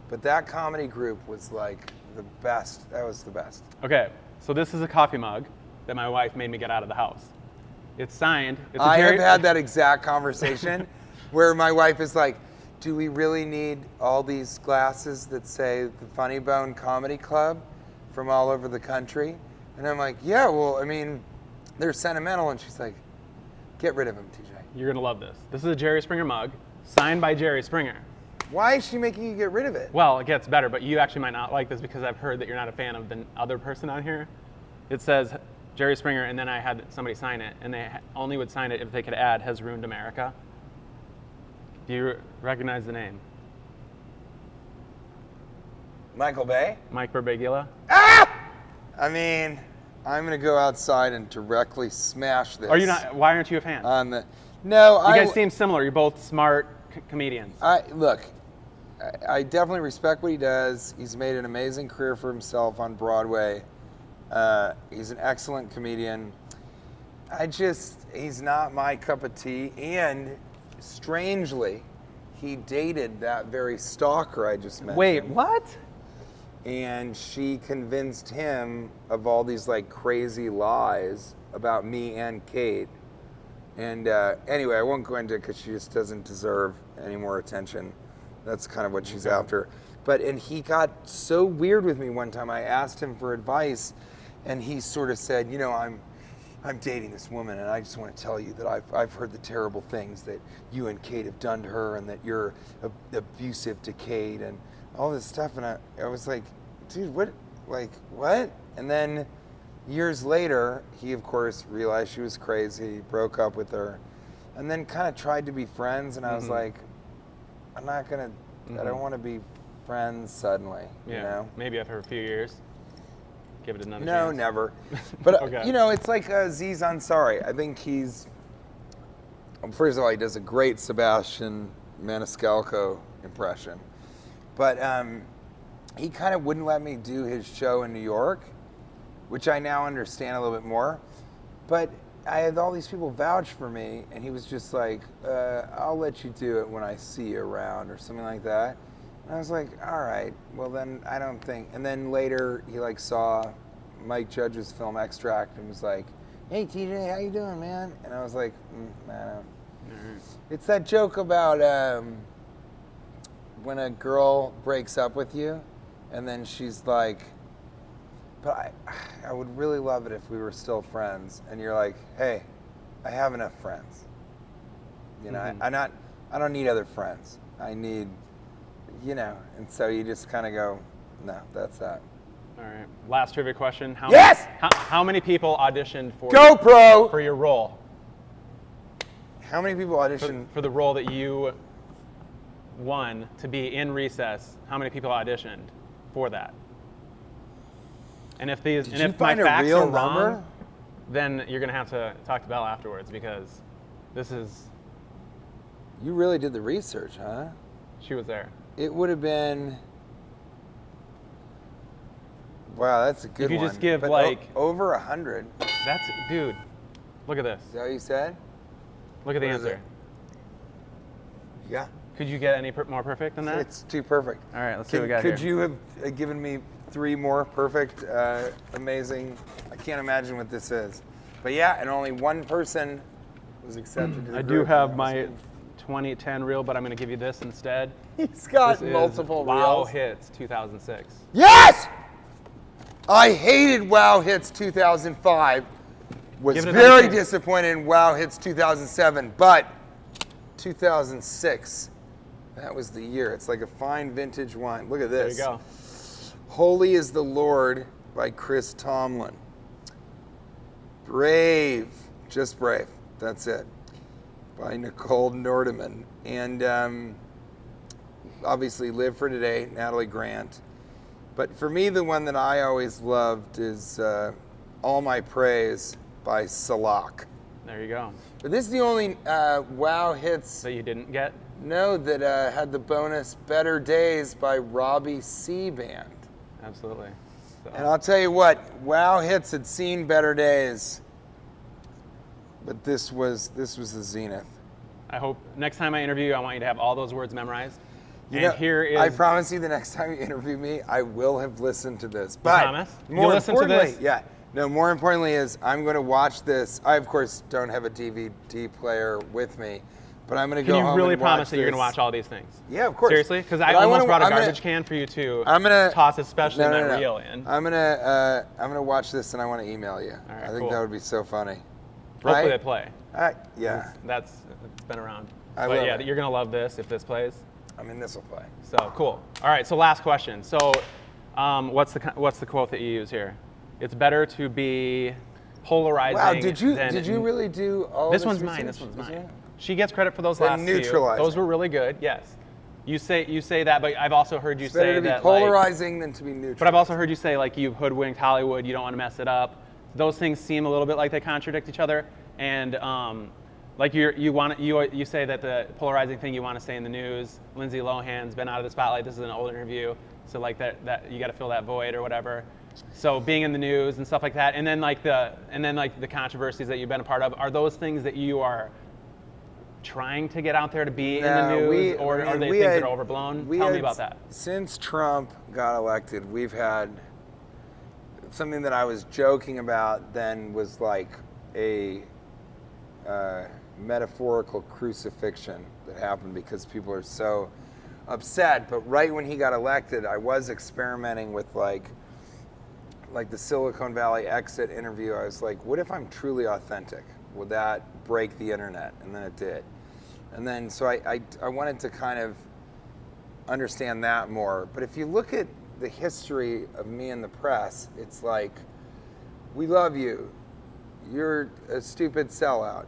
But that comedy group was like the best. That was the best. Okay, so this is a coffee mug that my wife made me get out of the house. It's signed. It's a I have Jerry- had that exact conversation where my wife is like, do we really need all these glasses that say the Funny Bone Comedy Club from all over the country? And I'm like, yeah, well, I mean, they're sentimental. And she's like, Get rid of him, TJ. You're gonna love this. This is a Jerry Springer mug, signed by Jerry Springer. Why is she making you get rid of it? Well, it gets better, but you actually might not like this because I've heard that you're not a fan of the other person on here. It says Jerry Springer, and then I had somebody sign it, and they only would sign it if they could add "has ruined America." Do you recognize the name? Michael Bay? Mike Birbiglia? I mean, I'm gonna go outside and directly smash this. Are you not? Why aren't you a fan? On the, no, You guys seem similar. You're both smart comedians. Look, I definitely respect what he does. He's made an amazing career for himself on Broadway. He's an excellent comedian. He's not my cup of tea. And strangely, he dated that very stalker I just mentioned. Wait, what? And she convinced him of all these like crazy lies about me and Kate. And anyway, I won't go into it because she just doesn't deserve any more attention. That's kind of what she's after. And he got so weird with me one time. I asked him for advice, and he sort of said, you know, I'm dating this woman, and I just want to tell you that I've heard the terrible things that you and Kate have done to her, and that you're abusive to Kate, and all this stuff. And I was like, dude, what? Like, what? And then years later, he, of course, realized she was crazy, broke up with her, and then kind of tried to be friends. And I was like, I'm not going to, I don't want to be friends suddenly, you know? Maybe after a few years. Give it another No, chance. never. But, Okay. you know, it's like Aziz Ansari. I think first of all, he does a great Sebastian Maniscalco impression. But he kind of wouldn't let me do his show in New York, which I now understand a little bit more. But I had all these people vouch for me, and he was just like, I'll let you do it when I see you around, or something like that. And I was like, all right, well then I don't think. And then later he like saw Mike Judge's film Extract and was like, hey TJ, how you doing, man? And I was like, I don't. It's that joke about when a girl breaks up with you, and then she's like, but I would really love it if we were still friends. And you're like, hey, I have enough friends. You know, I don't need other friends. I need, you know, and so you just kind of go, no, that's that. All right. Last trivia question. Yes! How many people auditioned for GoPro! for your role? How many people auditioned? For the role that you won to be in Recess, how many people auditioned for that? And if these, Did and you if my find a facts real are wrong, number? then you're gonna have to talk to Belle afterwards because this is. You really did the research, huh? She was there. It would have been. Wow, that's a good If you one. just give But like over 100. that's dude. Look at this. Is that what you said? Look at the What is answer. it? Yeah. Could you get any more perfect than that? It's too perfect. All right, let's see what we got Could here. you have given me 3 more perfect, amazing? I can't imagine what this is. But yeah, and only one person was accepted to the I group, do and have that was my good. 2010 reel, but I'm going to give you this instead. He's got This is multiple Wow reels. Hits 2006. Yes! I hated Wow Hits 2005. Was Give it another very chance. disappointed in Wow Hits 2007, but 2006, that was the year. It's like a fine vintage wine. Look at There this. you go. Holy is the Lord by Chris Tomlin. Brave, just Brave. That's it. By Nicole Nordeman. And obviously Live for Today, Natalie Grant. But for me, the one that I always loved is All My Praise by Salak. There you go. But this is the only Wow Hits That you didn't get? that had the bonus Better Days by Robbie C. Band. Absolutely. So, And I'll tell you what, Wow Hits had seen better days, but this was the zenith. I hope next time I interview you, I want you to have all those words memorized. You And know, here is. I promise you, the next time you interview me, I will have listened to this. But promise? more You'll listen to importantly, this? yeah. No, more importantly is I'm going to watch this. I of course don't have a DVD player with me, but I'm going to Can go you home really and promise watch that you're going to this. watch all these things? Yeah, of course. Seriously? Because But I almost wanna- brought a I'm gonna- garbage can for you to I'm gonna toss, especially no, my no. reel in. I'm gonna watch this and I want to email you. All right, I think cool. that would be so funny. Hopefully Right? they play. Yeah. It's been around. I But love yeah, it. you're gonna love this if this plays. I mean, this will play. So cool. All right. So last question. So, what's the quote that you use here? It's better to be polarizing. Wow, than did you really do all This this one's mine. research? This one's Is mine. it? She gets credit for those Then last two. neutralizing. Those were really good. Yes. You say that, but I've also heard you It's better say to be that polarizing than to be neutral. But I've also heard you say like you've hoodwinked Hollywood. You don't want to mess it up. Those things seem a little bit like they contradict each other. And like you say that the polarizing thing you want to stay in the news. Lindsay Lohan's been out of the spotlight. This is an old interview, so like that you got to fill that void or whatever. So being in the news and stuff like that, and then like the controversies that you've been a part of, are those things that you are trying to get out there to be in the news, or are they things that are overblown? Tell me about that. Since Trump got elected, we've had something that I was joking about then was like a metaphorical crucifixion that happened because people are so upset. But right when he got elected, I was experimenting with like the Silicon Valley exit interview. I was like, what if I'm truly authentic? Would that break the internet? And then it did. And then so I wanted to kind of understand that more. But if you look at the history of me in the press, it's like, we love you. You're a stupid sellout.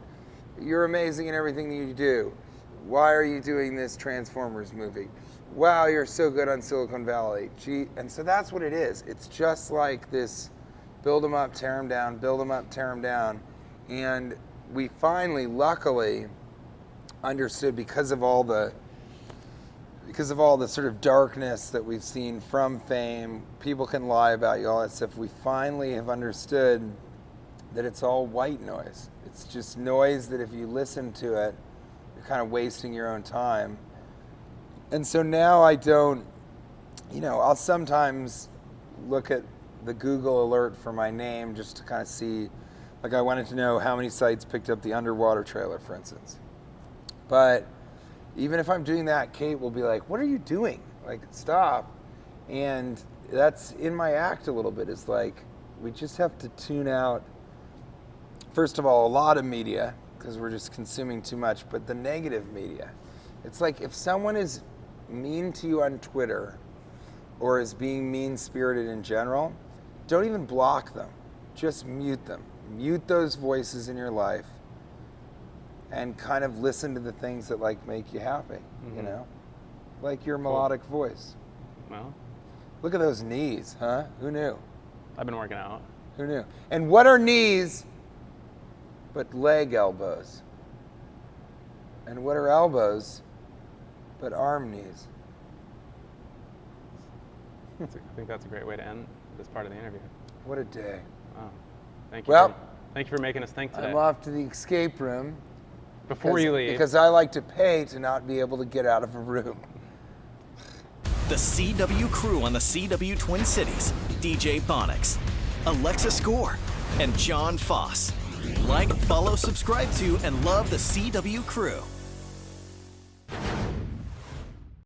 You're amazing in everything that you do. Why are you doing this Transformers movie? Wow, you're so good on Silicon Valley. Gee, and so that's what it is. It's just like this build them up, tear them down, build them up, tear them down. And we finally, luckily, understood because of all the sort of darkness that we've seen from fame, people can lie about you, all that stuff. We finally have understood that it's all white noise. It's just noise that if you listen to it, you're kind of wasting your own time. And so now I don't, I'll sometimes look at the Google alert for my name just to kind of see, like I wanted to know how many sites picked up the underwater trailer, for instance. But even if I'm doing that, Kate will be like, what are you doing? Like, stop. And that's in my act a little bit. It's like, we just have to tune out, first of all, a lot of media, because we're just consuming too much, but the negative media. It's like if someone is mean to you on Twitter or is being mean-spirited in general, don't even block them. Just mute them. Mute those voices in your life and kind of listen to the things that like make you happy, like your melodic voice. Well, look at those knees, huh? Who knew? I've been working out. Who knew? And what are knees but leg elbows? And what are elbows but arm knees? I think that's a great way to end this part of the interview. What a day. Wow. Thank you. Well, thank you for making us think today. I'm off to the escape room. Before you leave. Because I like to pay to not be able to get out of a room. The CW crew on the CW Twin Cities, DJ Bonix, Alexa Score, and John Foss. Like, follow, subscribe to, and love the CW crew.